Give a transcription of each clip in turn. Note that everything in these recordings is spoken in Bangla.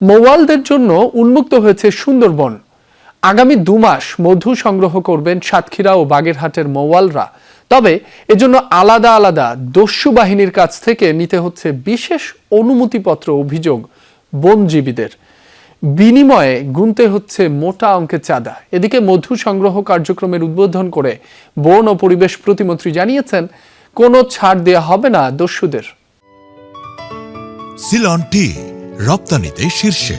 মৌয়ালদের জন্য উন্মুক্ত হয়েছে সুন্দরবন। আগামী 2 মাস মধু সংগ্রহ করবেন সাতক্ষীরা ও বাগেরহাটের মৌয়ালরা। তবে এজন্য আলাদা আলাদা দস্যু বাহিনীর কাছ থেকে নিতে হচ্ছে বিশেষ অনুমতিপত্র। অভিযোগ বনজীবীদের, বিনিময়ে গুনতে হচ্ছে মোটা অঙ্কের চাঁদা। এদিকে মধু সংগ্রহ কার্যক্রমের উদ্বোধন করে বন ও পরিবেশ প্রতিমন্ত্রী জানিয়েছেন, কোনো ছাড় দেওয়া হবে না দস্যুদের। সিলন টি রপ্তানিতে শীর্ষে।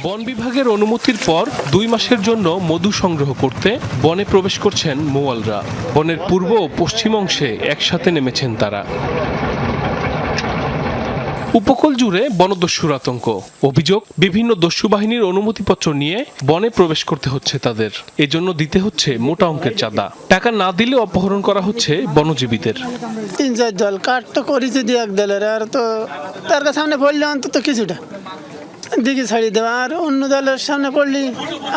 বন বিভাগের অনুমতির পর 2 মাসের জন্য মধু সংগ্রহ করতে বনে প্রবেশ করছেন মৌয়ালরা। বনের পূর্ব ও পশ্চিম অংশে একসাথে নেমেছেন তারা। উপকূল জুড়ে বনদস্যুর আতঙ্ক। অভিযোগ, বিভিন্ন দস্যু বাহিনীর অনুমতিপত্র নিয়ে বনে প্রবেশ করতে হচ্ছে তাদের। এজন্য দিতে হচ্ছে মোটা অঙ্কের চাঁদা। টাকা না দিলে অপহরণ করা হচ্ছে বনজীবীদের। 3-4 দল কাট তো করেছে দিয়ে এক দলের, আর তো তার সামনে পড়লে অন্তত কিছুটা দিকে ছাড়িয়ে দেবে, আর অন্য দলের সামনে পড়লে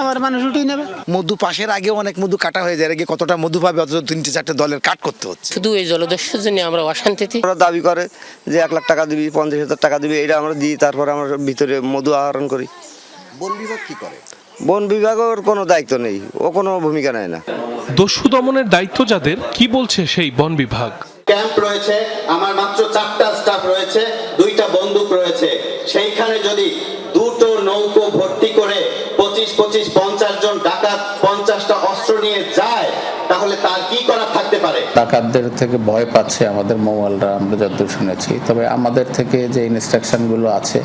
আমার মানুষ উঠিয়ে নেবে। মধু পাশের আগে অনেক মধু কাটা হয়ে যায়, আগে কতটা মধু পাবে অথচ 3-4টে দলের কাট করতে হচ্ছে। শুধু এই জলদস্যুর জন্য আমরা অশান্তিতে। ওরা দাবি করে যে 1 লাখ টাকা দিবি, 50,000 টাকা দিবি, এটা আমরা দিই, তারপরে আমরা ভিতরে মধু আহরণ করি। বন বিভাগ কি করে? বন বিভাগের কোনো দায়িত্ব নেই, ও কোনো ভূমিকা নেয় না। দস্যু দমনের দায়িত্ব যাদের, কি বলছে সেই বন বিভাগ? ক্যাম্প রয়েছে, আমার মাত্র 4টা স্টাফ রয়েছে, 2টা বন্দুক রয়েছে। সেইখানে যদি 2টো নৌকো ভর্তি করে 25-50 জন ডাকাত 50টা অস্ত্র নিয়ে যায়, তাহলে তার কি করার থাকতে পারে? ডাকাতদের থেকে ভয় পাচ্ছে আমাদের মৌয়ালরা, আমরা যতদূর শুনেছি। তবে আমাদের থেকে যে ইনস্ট্রাকশনগুলো আছে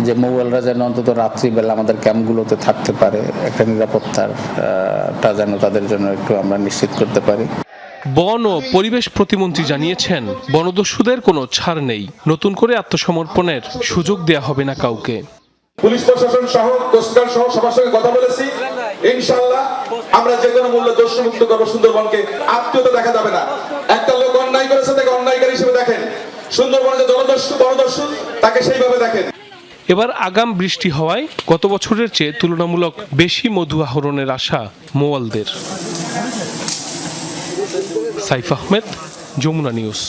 যে মৌয়ালরা যেন অন্তত রাত্রিবেলা আমাদের ক্যাম্পগুলোতে থাকতে পারে, একটা নিরাপত্তাটা যেন তাদের জন্য একটু আমরা নিশ্চিত করতে পারি। বন ও পরিবেশ প্রতিমন্ত্রী জানিয়েছেন, বনদস্যুদের কোনো ছাড় নেই। নতুন করে আত্মসমর্পণের সুযোগ দেয়া হবে না কাউকে। পুলিশ প্রশাসন সহ কোস্টগার্ড সহ সবার সঙ্গে কথা বলেছি, ইনশাআল্লাহ আমরা যে কোনো মূল্যে দস্যুমুক্ত করবো সুন্দরবনকে। আত্মীয়তা দেখা যাবে না। একটা লোক অন্যায় করেছে, তাকে অন্যায়কারী হিসেবে দেখেন। সুন্দরবনে যে জলদস্যু বনদস্যু, তাকে সেইভাবে দেখেন। এবার আগাম বৃষ্টি হওয়ায় গত বছরের চেয়ে তুলনামূলক বেশি মধু আহরণের আশা মৌয়ালদের। সাইফ আহমেদ, যমুনা নিউজ।